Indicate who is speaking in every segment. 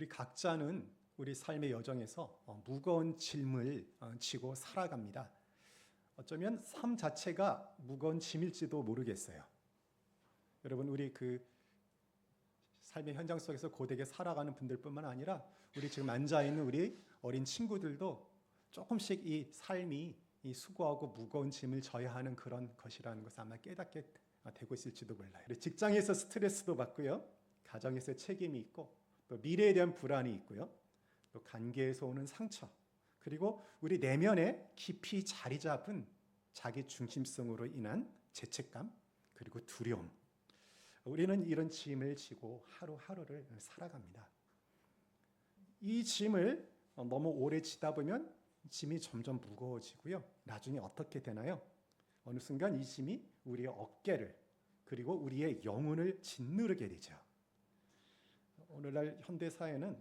Speaker 1: 우리 각자는 우리 삶의 여정에서 무거운 짐을 지고 살아갑니다. 어쩌면 삶 자체가 무거운 짐일지도 모르겠어요. 여러분, 우리 그 삶의 현장 속에서 고되게 살아가는 분들뿐만 아니라 우리 지금 앉아있는 우리 어린 친구들도 조금씩 이 삶이 이 수고하고 무거운 짐을 져야 하는 그런 것이라는 것을 아마 깨닫게 되고 있을지도 몰라요. 직장에서 스트레스도 받고요. 가정에서 책임이 있고 또 미래에 대한 불안이 있고요. 또 관계에서 오는 상처, 그리고 우리 내면에 깊이 자리 잡은 자기 중심성으로 인한 죄책감, 그리고 두려움. 우리는 이런 짐을 지고 하루하루를 살아갑니다. 이 짐을 너무 오래 지다 보면 짐이 점점 무거워지고요. 나중에 어떻게 되나요? 어느 순간 이 짐이 우리의 어깨를, 그리고 우리의 영혼을 짓누르게 되죠. 오늘날 현대사회는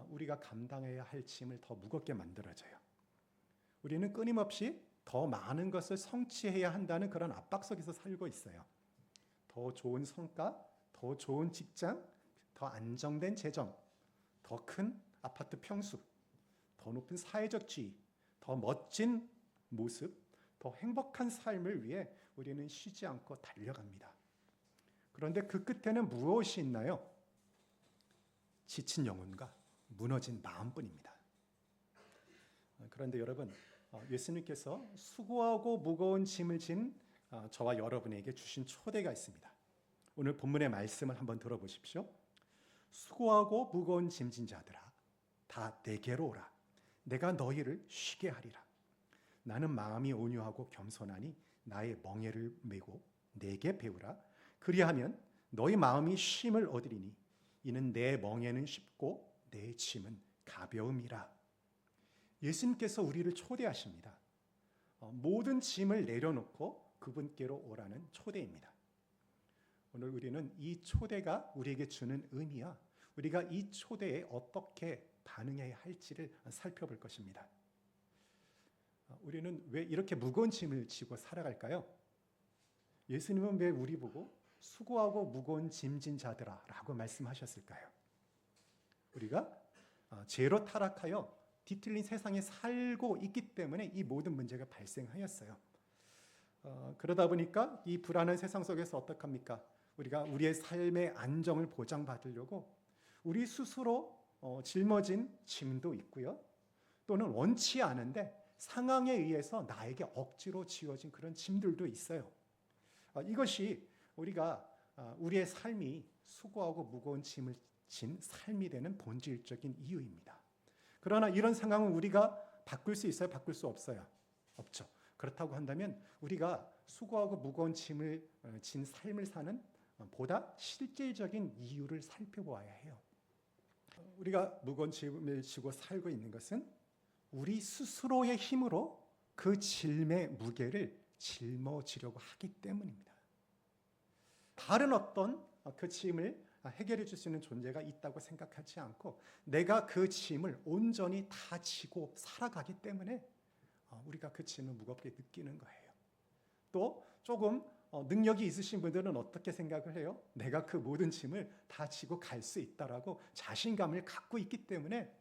Speaker 1: 우리가 감당해야 할 짐을 더 무겁게 만들어져요. 우리는 끊임없이 더 많은 것을 성취해야 한다는 그런 압박 속에서 살고 있어요. 더 좋은 성과, 더 좋은 직장, 더 안정된 재정, 더 큰 아파트 평수, 더 높은 사회적 지위, 더 멋진 모습, 더 행복한 삶을 위해 우리는 쉬지 않고 달려갑니다. 그런데 그 끝에는 무엇이 있나요? 지친 영혼과 무너진 마음뿐입니다. 그런데 여러분, 예수님께서 수고하고 무거운 짐을 진 저와 여러분에게 주신 초대가 있습니다. 오늘 본문의 말씀을 한번 들어보십시오. 수고하고 무거운 짐진 자들아, 다 내게로 오라. 내가 너희를 쉬게 하리라. 나는 마음이 온유하고 겸손하니 나의 멍에를 메고 내게 배우라. 그리하면 너희 마음이 쉼을 얻으리니 이는 내 멍에는 쉽고 내 짐은 가벼움이라. 예수님께서 우리를 초대하십니다. 모든 짐을 내려놓고 그분께로 오라는 초대입니다. 오늘 우리는 이 초대가 우리에게 주는 의미야, 우리가 이 초대에 어떻게 반응해야 할지를 살펴볼 것입니다. 우리는 왜 이렇게 무거운 짐을 지고 살아갈까요? 예수님은 왜 우리 보고 수고하고 무거운 짐진 자들아 라고 말씀하셨을까요? 우리가 죄로 타락하여 뒤틀린 세상에 살고 있기 때문에 이 모든 문제가 발생하였어요. 그러다 보니까 이 불안한 세상 속에서 어떡합니까? 우리가 우리의 삶의 안정을 보장받으려고 우리 스스로 짊어진 짐도 있고요. 또는 원치 않은데 상황에 의해서 나에게 억지로 지어진 그런 짐들도 있어요. 이것이 우리가 우리의 삶이 수고하고 무거운 짐을 진 삶이 되는 본질적인 이유입니다. 그러나 이런 상황은 우리가 바꿀 수 있어요? 바꿀 수 없어요? 없죠. 그렇다고 한다면 우리가 수고하고 무거운 짐을 진 삶을 사는 보다 실질적인 이유를 살펴보아야 해요. 우리가 무거운 짐을 지고 살고 있는 것은 우리 스스로의 힘으로 그 짐의 무게를 짊어지려고 하기 때문입니다. 다른 어떤 그 짐을 해결해 줄 수 있는 존재가 있다고 생각하지 않고 내가 그 짐을 온전히 다 지고 살아가기 때문에 우리가 그 짐을 무겁게 느끼는 거예요. 또 조금 능력이 있으신 분들은 어떻게 생각을 해요? 내가 그 모든 짐을 다 지고 갈 수 있다라고 자신감을 갖고 있기 때문에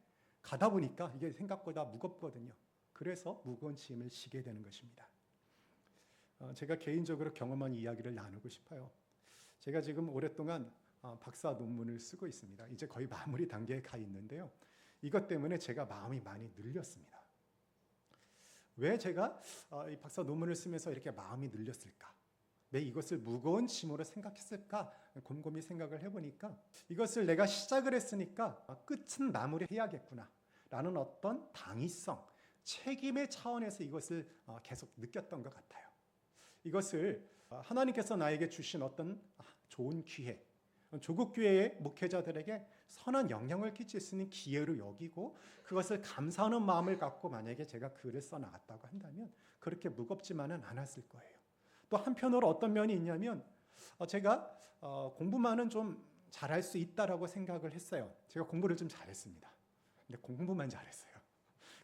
Speaker 1: 가다 보니까 이게 생각보다 무겁거든요. 그래서 무거운 짐을 지게 되는 것입니다. 제가 개인적으로 경험한 이야기를 나누고 싶어요. 제가 지금 오랫동안 박사 논문을 쓰고 있습니다. 이제 거의 마무리 단계에 가 있는데요. 이것 때문에 제가 마음이 많이 늘렸습니다. 왜 제가 이 박사 논문을 쓰면서 이렇게 마음이 늘렸을까? 왜 이것을 무거운 짐으로 생각했을까? 곰곰이 생각을 해보니까 이것을 내가 시작을 했으니까 끝은 마무리해야겠구나 라는 어떤 당위성, 책임의 차원에서 이것을 계속 느꼈던 것 같아요. 이것을 하나님께서 나에게 주신 어떤 좋은 기회, 조국 교회의 목회자들에게 선한 영향을 끼칠 수 있는 기회로 여기고 그것을 감사하는 마음을 갖고 만약에 제가 글을 써나갔다고 한다면 그렇게 무겁지만은 않았을 거예요. 또 한편으로 어떤 면이 있냐면 제가 공부만은 좀 잘할 수 있다라고 생각을 했어요. 제가 공부를 좀 잘했습니다. 근데 공부만 잘했어요.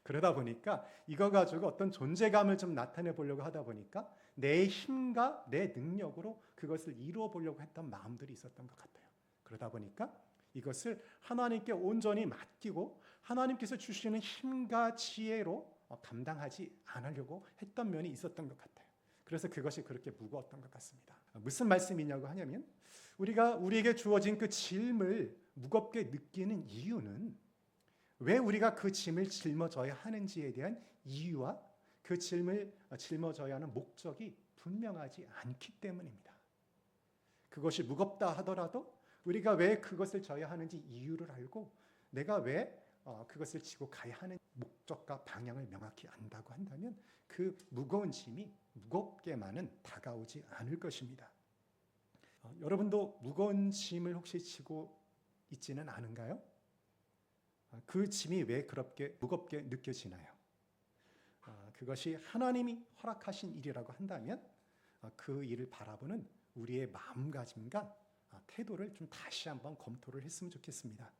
Speaker 1: 그러다 보니까 이거 가지고 어떤 존재감을 좀 나타내 보려고 하다 보니까 내 힘과 내 능력으로 그것을 이루어 보려고 했던 마음들이 있었던 것 같아요. 그러다 보니까 이것을 하나님께 온전히 맡기고 하나님께서 주시는 힘과 지혜로 감당하지 않으려고 했던 면이 있었던 것 같아요. 그래서 그것이 그렇게 무거웠던 것 같습니다. 무슨 말씀이냐고 하냐면 우리에게 주어진 그 짐을 무겁게 느끼는 이유는 왜 우리가 그 짐을 짊어져야 하는지에 대한 이유와 그 짐을 짊어져야 하는 목적이 분명하지 않기 때문입니다. 그것이 무겁다 하더라도 우리가 왜 그것을 져야 하는지 이유를 알고 내가 왜 그것을 지고 가야 하는 목적과 방향을 명확히 안다고 한다면 그 무거운 짐이 무겁게만은 다가오지 않을 것입니다. 여러분도 무거운 짐을 혹시 지고 있지는 않은가요? 그 짐이 왜 그렇게 무겁게 느껴지나요? 그것이 하나님이 허락하신 일이라고 한다면 그 일을 바라보는 우리의 마음가짐과 태도를 좀 다시 한번 검토를 했으면 좋겠습니다.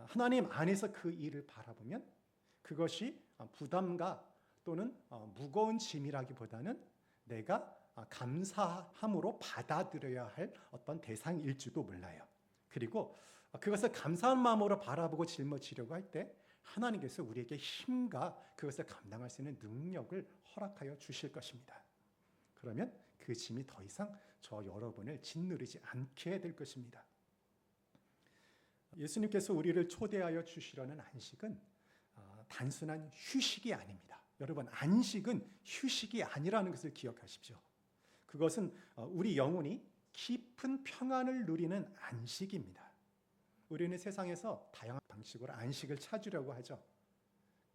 Speaker 1: 하나님 안에서 그 일을 바라보면 그것이 부담과 또는 무거운 짐이라기보다는 내가 감사함으로 받아들여야 할 어떤 대상일지도 몰라요. 그리고 그것을 감사한 마음으로 바라보고 짊어지려고 할 때 하나님께서 우리에게 힘과 그것을 감당할 수 있는 능력을 허락하여 주실 것입니다. 그러면 그 짐이 더 이상 저 여러분을 짓누르지 않게 될 것입니다. 예수님께서 우리를 초대하여 주시려는 안식은 단순한 휴식이 아닙니다. 여러분, 안식은 휴식이 아니라는 것을 기억하십시오. 그것은 우리 영혼이 깊은 평안을 누리는 안식입니다. 우리는 세상에서 다양한 방식으로 안식을 찾으려고 하죠.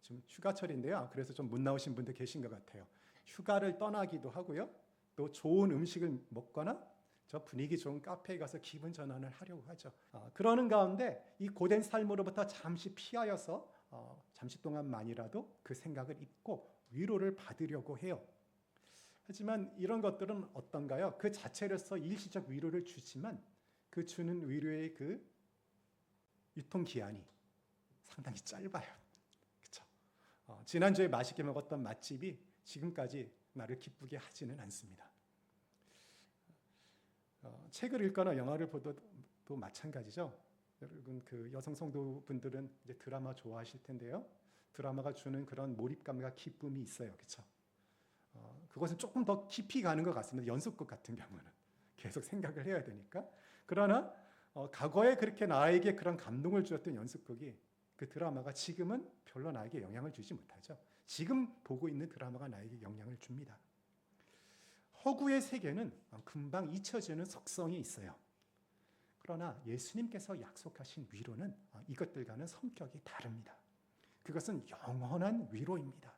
Speaker 1: 지금 휴가철인데요. 그래서 좀 못 나오신 분들 계신 것 같아요. 휴가를 떠나기도 하고요. 또 좋은 음식을 먹거나 저 분위기 좋은 카페에 가서 기분 전환을 하려고 하죠. 그러는 가운데 이 고된 삶으로부터 잠시 피하여서 잠시 동안만이라도 그 생각을 잊고 위로를 받으려고 해요. 하지만 이런 것들은 어떤가요? 그 자체로서 일시적 위로를 주지만 그 주는 위로의 그 유통기한이 상당히 짧아요. 그렇죠? 지난주에 맛있게 먹었던 맛집이 지금까지 나를 기쁘게 하지는 않습니다. 책을 읽거나 영화를 보도 마찬가지죠. 여러분 그 여성 성도분들은 이제 드라마 좋아하실 텐데요. 드라마가 주는 그런 몰입감과 기쁨이 있어요. 그렇죠? 그것은 조금 더 깊이 가는 것 같습니다. 연속극 같은 경우는 계속 생각을 해야 되니까. 그러나 과거에 그렇게 나에게 그런 감동을 주었던 연속극이 그 드라마가 지금은 별로 나에게 영향을 주지 못하죠. 지금 보고 있는 드라마가 나에게 영향을 줍니다. 허구의 세계는 금방 잊혀지는 속성이 있어요. 그러나 예수님께서 약속하신 위로는 이것들과는 성격이 다릅니다. 그것은 영원한 위로입니다.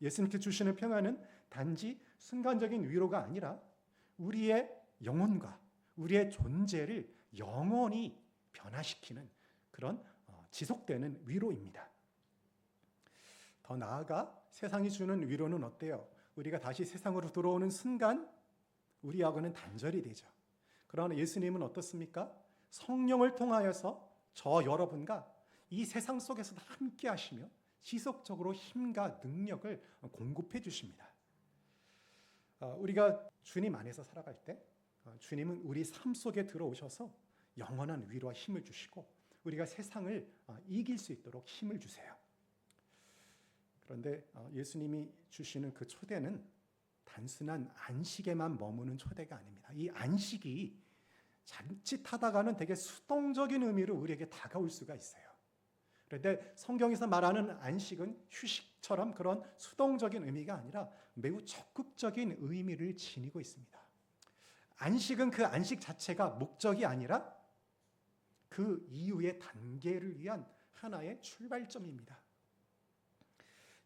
Speaker 1: 예수님께 주시는 평안은 단지 순간적인 위로가 아니라 우리의 영혼과 우리의 존재를 영원히 변화시키는 그런 지속되는 위로입니다. 더 나아가 세상이 주는 위로는 어때요? 우리가 다시 세상으로 들어오는 순간 우리하고는 단절이 되죠. 그러나 예수님은 어떻습니까? 성령을 통하여서 저 여러분과 이 세상 속에서도 함께 하시며 지속적으로 힘과 능력을 공급해 주십니다. 우리가 주님 안에서 살아갈 때 주님은 우리 삶 속에 들어오셔서 영원한 위로와 힘을 주시고 우리가 세상을 이길 수 있도록 힘을 주세요. 그런데 예수님이 주시는 그 초대는 단순한 안식에만 머무는 초대가 아닙니다. 이 안식이 자칫하다가는 되게 수동적인 의미로 우리에게 다가올 수가 있어요. 그런데 성경에서 말하는 안식은 휴식처럼 그런 수동적인 의미가 아니라 매우 적극적인 의미를 지니고 있습니다. 안식은 그 안식 자체가 목적이 아니라 그 이후의 단계를 위한 하나의 출발점입니다.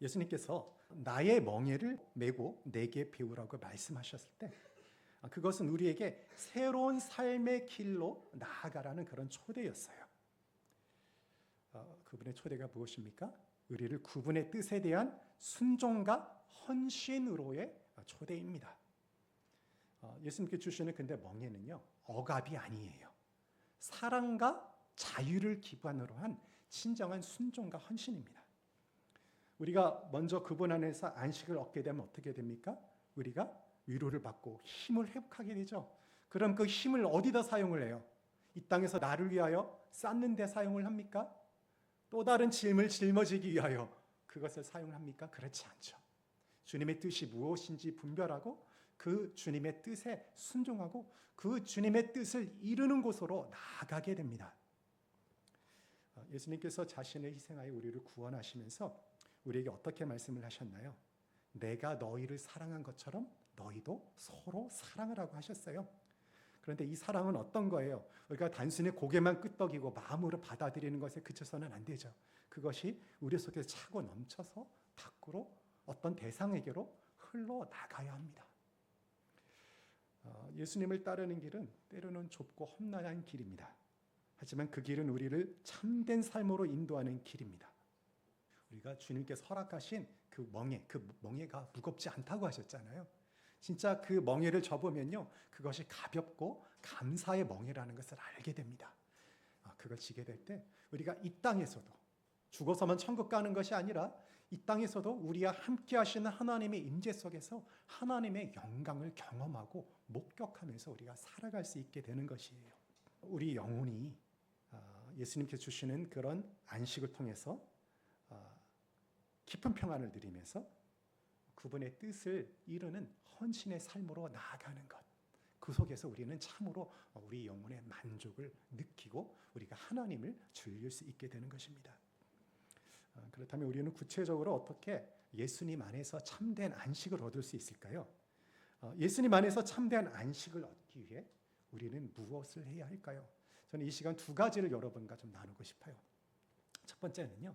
Speaker 1: 예수님께서 나의 멍에를 메고 내게 배우라고 말씀하셨을 때 그것은 우리에게 새로운 삶의 길로 나아가라는 그런 초대였어요. 그분의 초대가 무엇입니까? 우리를 그분의 뜻에 대한 순종과 헌신으로의 초대입니다. 예수님께 주시는 근데 멍에는요, 억압이 아니에요. 사랑과 자유를 기반으로 한 진정한 순종과 헌신입니다. 우리가 먼저 그분 안에서 안식을 얻게 되면 어떻게 됩니까? 우리가 위로를 받고 힘을 회복하게 되죠. 그럼 그 힘을 어디다 사용을 해요? 이 땅에서 나를 위하여 쌓는 데 사용을 합니까? 또 다른 짐을 짊어지기 위하여 그것을 사용합니까? 그렇지 않죠. 주님의 뜻이 무엇인지 분별하고 그 주님의 뜻에 순종하고 그 주님의 뜻을 이루는 곳으로 나아가게 됩니다. 예수님께서 자신을 희생하여 우리를 구원하시면서 우리에게 어떻게 말씀을 하셨나요? 내가 너희를 사랑한 것처럼 너희도 서로 사랑하라고 하셨어요. 그런데 이 사랑은 어떤 거예요? 우리가 단순히 고개만 끄덕이고 마음으로 받아들이는 것에 그쳐서는 안 되죠. 그것이 우리 속에서 차고 넘쳐서 밖으로 어떤 대상에게로 흘러나가야 합니다. 예수님을 따르는 길은 때로는 좁고 험난한 길입니다. 하지만 그 길은 우리를 참된 삶으로 인도하는 길입니다. 우리가 주님께서 허락하신 그 멍에가 무겁지 않다고 하셨잖아요. 진짜 그 멍에를 접으면요, 그것이 가볍고 감사의 멍에라는 것을 알게 됩니다. 그걸 지게 될 때 우리가 이 땅에서도 죽어서만 천국 가는 것이 아니라 이 땅에서도 우리와 함께 하시는 하나님의 임재 속에서 하나님의 영광을 경험하고 목격하면서 우리가 살아갈 수 있게 되는 것이에요. 우리 영혼이 예수님께서 주시는 그런 안식을 통해서 깊은 평안을 누리면서 그분의 뜻을 이루는 헌신의 삶으로 나아가는 것. 그 속에서 우리는 참으로 우리 영혼의 만족을 느끼고 우리가 하나님을 즐길 수 있게 되는 것입니다. 그렇다면 우리는 구체적으로 어떻게 예수님 안에서 참된 안식을 얻을 수 있을까요? 예수님 안에서 참된 안식을 얻기 위해 우리는 무엇을 해야 할까요? 저는 이 시간 두 가지를 여러분과 좀 나누고 싶어요. 첫 번째는요,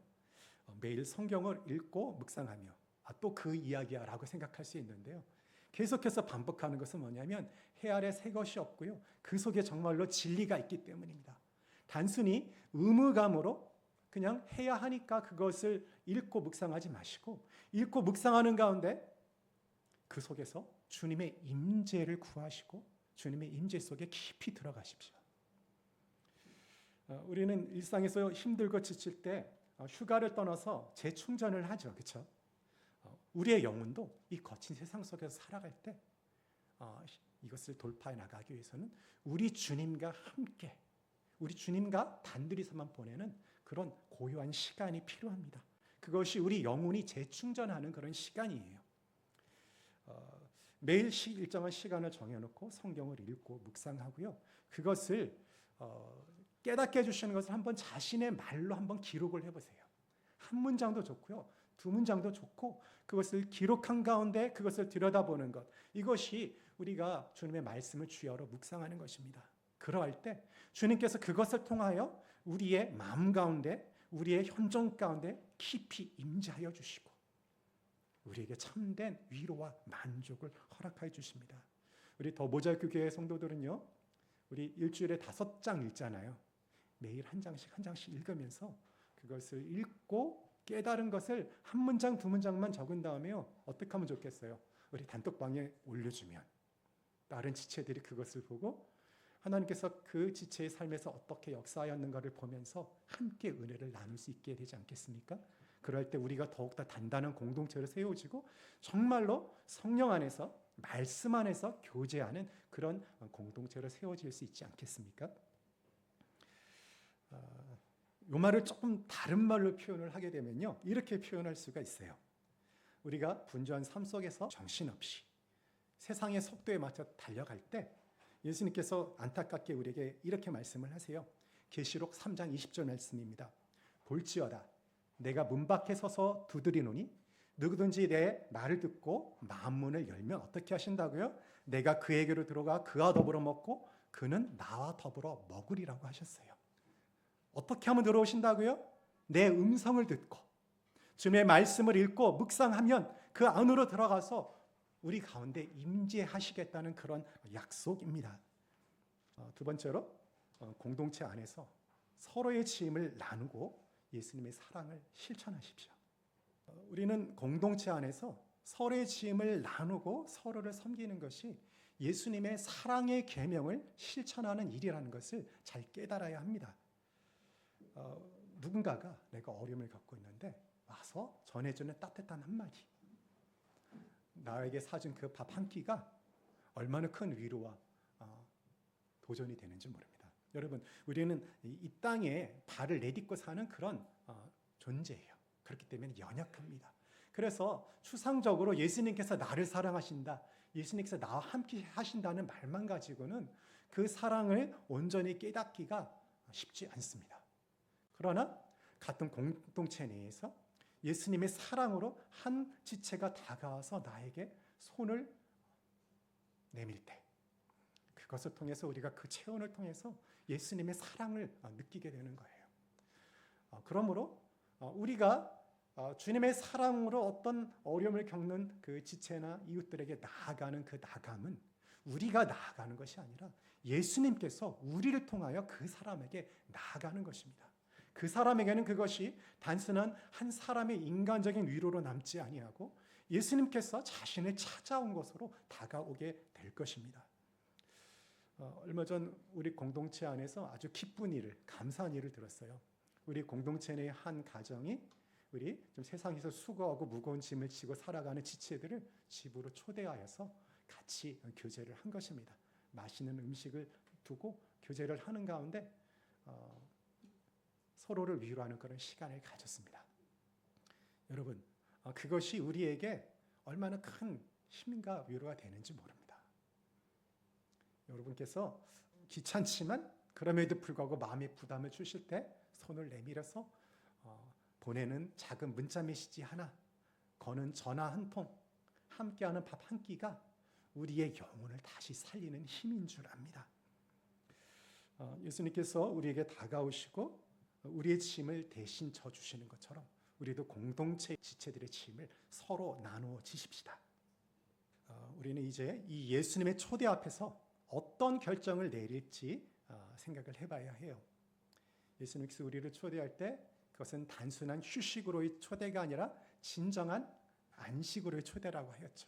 Speaker 1: 매일 성경을 읽고 묵상하며 또 그 이야기야 라고 생각할 수 있는데요, 계속해서 반복하는 것은 뭐냐면 해 아래 새 것이 없고요, 그 속에 정말로 진리가 있기 때문입니다. 단순히 의무감으로 그냥 해야 하니까 그것을 읽고 묵상하지 마시고, 읽고 묵상하는 가운데 그 속에서 주님의 임재를 구하시고 주님의 임재 속에 깊이 들어가십시오. 우리는 일상에서 힘들고 지칠 때 휴가를 떠나서 재충전을 하죠. 그렇죠? 우리의 영혼도 이 거친 세상 속에서 살아갈 때 이것을 돌파해 나가기 위해서는 우리 주님과 함께, 우리 주님과 단둘이서만 보내는 그런 고요한 시간이 필요합니다. 그것이 우리 영혼이 재충전하는 그런 시간이에요. 매일 일정한 시간을 정해놓고 성경을 읽고 묵상하고요, 그것을 깨닫게 해주시는 것을 한번 자신의 말로 한번 기록을 해보세요. 한 문장도 좋고요, 두 문장도 좋고, 그것을 기록한 가운데 그것을 들여다보는 것, 이것이 우리가 주님의 말씀을 주여로 묵상하는 것입니다. 그러할 때 주님께서 그것을 통하여 우리의 마음 가운데, 우리의 현정 가운데 깊이 임재하여 주시고 우리에게 참된 위로와 만족을 허락하여 주십니다. 우리 더 모자이크 교회 성도들은요, 우리 일주일에 5장 읽잖아요. 매일 한 장씩 읽으면서 그것을 읽고 깨달은 것을 한 문장 두 문장만 적은 다음에요, 어떻게 하면 좋겠어요? 우리 단톡방에 올려주면 다른 지체들이 그것을 보고 하나님께서 그 지체의 삶에서 어떻게 역사하였는가를 보면서 함께 은혜를 나눌 수 있게 되지 않겠습니까? 그럴 때 우리가 더욱더 단단한 공동체를 세워지고 정말로 성령 안에서, 말씀 안에서 교제하는 그런 공동체를 세워질 수 있지 않겠습니까? 이 말을 조금 다른 말로 표현을 하게 되면요, 이렇게 표현할 수가 있어요. 우리가 분주한 삶 속에서 정신없이 세상의 속도에 맞춰 달려갈 때 예수님께서 안타깝게 우리에게 이렇게 말씀을 하세요. 계시록 3장 20절 말씀입니다. 볼지어다 내가 문 밖에 서서 두드리노니 누구든지 내 말을 듣고 마음문을 열면 어떻게 하신다고요? 내가 그에게로 들어가 그와 더불어 먹고 그는 나와 더불어 먹으리라고 하셨어요. 어떻게 하면 들어오신다고요? 내 음성을 듣고 주님의 말씀을 읽고 묵상하면 그 안으로 들어가서 우리 가운데 임재하시겠다는 그런 약속입니다. 두 번째로 공동체 안에서 서로의 짐을 나누고 예수님의 사랑을 실천하십시오. 우리는 공동체 안에서 서로의 짐을 나누고 서로를 섬기는 것이 예수님의 사랑의 계명을 실천하는 일이라는 것을 잘 깨달아야 합니다. 누군가가 내가 어려움을 갖고 있는데 와서 전해주는 따뜻한 한마디, 나에게 사준 그 밥 한 끼가 얼마나 큰 위로와 도전이 되는지 모릅니다. 여러분, 우리는 이 땅에 발을 내딛고 사는 그런 존재예요. 그렇기 때문에 연약합니다. 그래서 추상적으로 예수님께서 나를 사랑하신다, 예수님께서 나와 함께 하신다는 말만 가지고는 그 사랑을 온전히 깨닫기가 쉽지 않습니다. 그러나 같은 공동체 내에서 예수님의 사랑으로 한 지체가 다가와서 나에게 손을 내밀 때, 그것을 통해서 우리가 그 체온을 통해서 예수님의 사랑을 느끼게 되는 거예요. 그러므로 우리가 주님의 사랑으로 어떤 어려움을 겪는 그 지체나 이웃들에게 나아가는 그 나감은 우리가 나아가는 것이 아니라 예수님께서 우리를 통하여 그 사람에게 나아가는 것입니다. 그 사람에게는 그것이 단순한 한 사람의 인간적인 위로로 남지 아니하고 예수님께서 자신을 찾아온 것으로 다가오게 될 것입니다. 얼마 전 우리 공동체 안에서 아주 기쁜 일을, 감사한 일을 들었어요. 우리 공동체 내 한 가정이 우리 좀 세상에서 수고하고 무거운 짐을 지고 살아가는 지체들을 집으로 초대하여서 같이 교제를 한 것입니다. 맛있는 음식을 두고 교제를 하는 가운데 서로를 위로하는 그런 시간을 가졌습니다. 여러분, 그것이 우리에게 얼마나 큰 힘과 위로가 되는지 모릅니다. 여러분께서 귀찮지만 그럼에도 불구하고 마음의 부담을 주실 때 손을 내밀어서 보내는 작은 문자 메시지 하나, 거는 전화 한 통, 함께하는 밥 한 끼가 우리의 영혼을 다시 살리는 힘인 줄 압니다. 예수님께서 우리에게 다가오시고 우리의 짐을 대신 져주시는 것처럼 우리도 공동체 지체들의 짐을 서로 나누어 지십시다. 우리는 이제 이 예수님의 초대 앞에서 어떤 결정을 내릴지 생각을 해봐야 해요. 예수님께서 우리를 초대할 때 그것은 단순한 휴식으로의 초대가 아니라 진정한 안식으로의 초대라고 하였죠.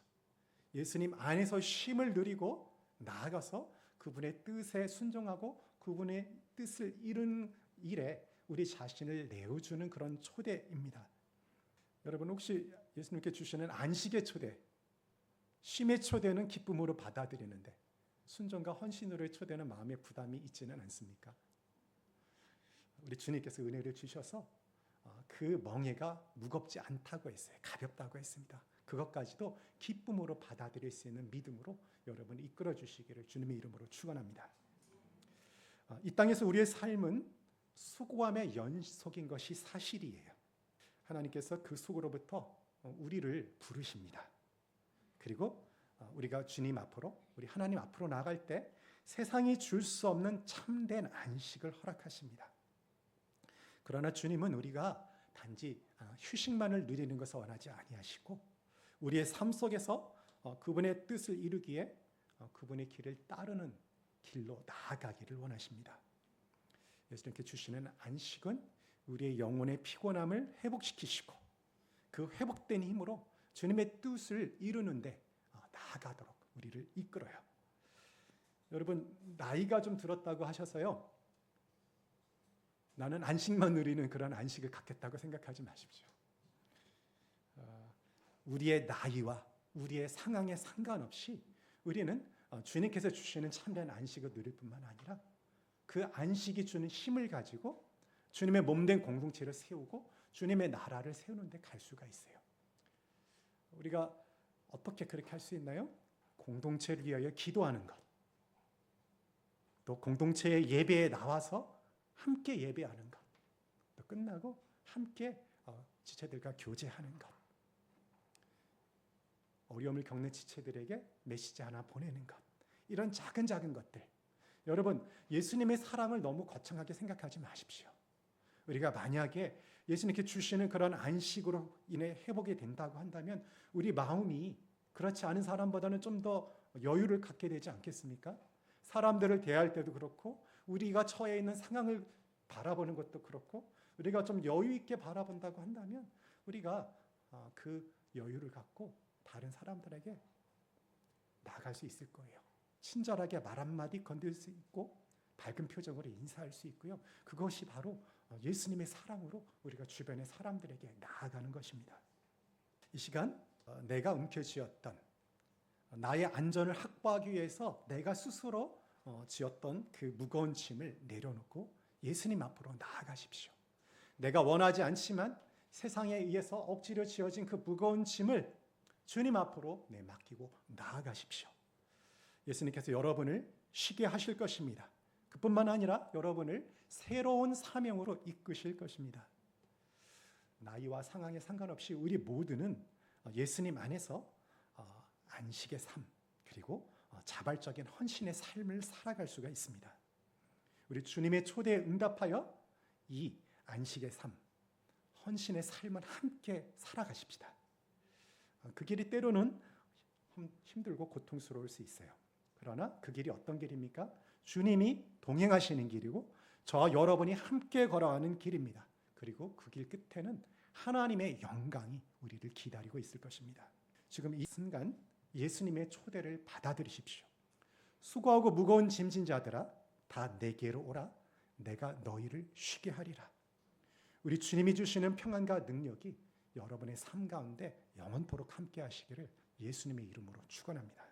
Speaker 1: 예수님 안에서 쉼을 누리고 나아가서 그분의 뜻에 순종하고 그분의 뜻을 이룬 일에 우리 자신을 내어주는 그런 초대입니다. 여러분, 혹시 예수님께 주시는 안식의 초대, 쉼의 초대는 기쁨으로 받아들이는데 순종과 헌신으로의 초대는 마음의 부담이 있지는 않습니까? 우리 주님께서 은혜를 주셔서 그 멍에가 무겁지 않다고 했어요. 가볍다고 했습니다. 그것까지도 기쁨으로 받아들일 수 있는 믿음으로 여러분을 이끌어 주시기를 주님의 이름으로 축원합니다. 이 땅에서 우리의 삶은 수고함의 연속인 것이 사실이에요. 하나님께서 그 속으로부터 우리를 부르십니다. 그리고 우리가 주님 앞으로, 우리 하나님 앞으로 나갈 때 세상이 줄 수 없는 참된 안식을 허락하십니다. 그러나 주님은 우리가 단지 휴식만을 누리는 것을 원하지 아니하시고 우리의 삶 속에서 그분의 뜻을 이루기에 그분의 길을 따르는 길로 나아가기를 원하십니다. 예수님께 주시는 안식은 우리의 영혼의 피곤함을 회복시키시고 그 회복된 힘으로 주님의 뜻을 이루는데 나아가도록 우리를 이끌어요. 여러분, 나이가 좀 들었다고 하셔서요, 나는 안식만 누리는 그런 안식을 갖겠다고 생각하지 마십시오. 우리의 나이와 우리의 상황에 상관없이 우리는 주님께서 주시는 참된 안식을 누릴 뿐만 아니라 그 안식이 주는 힘을 가지고 주님의 몸된 공동체를 세우고 주님의 나라를 세우는 데 갈 수가 있어요. 우리가 어떻게 그렇게 할 수 있나요? 공동체를 위하여 기도하는 것, 또 공동체의 예배에 나와서 함께 예배하는 것, 또 끝나고 함께 지체들과 교제하는 것, 어려움을 겪는 지체들에게 메시지 하나 보내는 것, 이런 작은 것들. 여러분, 예수님의 사랑을 너무 거창하게 생각하지 마십시오. 우리가 만약에 예수님께 주시는 그런 안식으로 인해 회복이 된다고 한다면 우리 마음이 그렇지 않은 사람보다는 좀 더 여유를 갖게 되지 않겠습니까? 사람들을 대할 때도 그렇고 우리가 처해 있는 상황을 바라보는 것도 그렇고 우리가 좀 여유 있게 바라본다고 한다면 우리가 그 여유를 갖고 다른 사람들에게 나아갈 수 있을 거예요. 친절하게 말 한마디 건들 수 있고 밝은 표정으로 인사할 수 있고요. 그것이 바로 예수님의 사랑으로 우리가 주변의 사람들에게 나아가는 것입니다. 이 시간 내가 움켜쥐었던 나의 안전을 확보하기 위해서 내가 스스로 지었던 그 무거운 짐을 내려놓고 예수님 앞으로 나아가십시오. 내가 원하지 않지만 세상에 의해서 억지로 지어진 그 무거운 짐을 주님 앞으로 맡기고 나아가십시오. 예수님께서 여러분을 쉬게 하실 것입니다. 그뿐만 아니라 여러분을 새로운 사명으로 이끄실 것입니다. 나이와 상황에 상관없이 우리 모두는 예수님 안에서 안식의 삶 그리고 자발적인 헌신의 삶을 살아갈 수가 있습니다. 우리 주님의 초대에 응답하여 이 안식의 삶, 헌신의 삶을 함께 살아가십시다. 그 길이 때로는 힘들고 고통스러울 수 있어요. 그러나 그 길이 어떤 길입니까? 주님이 동행하시는 길이고 저와 여러분이 함께 걸어가는 길입니다. 그리고 그 길 끝에는 하나님의 영광이 우리를 기다리고 있을 것입니다. 지금 이 순간 예수님의 초대를 받아들이십시오. 수고하고 무거운 짐진 자들아 다 내게로 오라. 내가 너희를 쉬게 하리라. 우리 주님이 주시는 평안과 능력이 여러분의 삶 가운데 영원토록 함께 하시기를 예수님의 이름으로 축원합니다.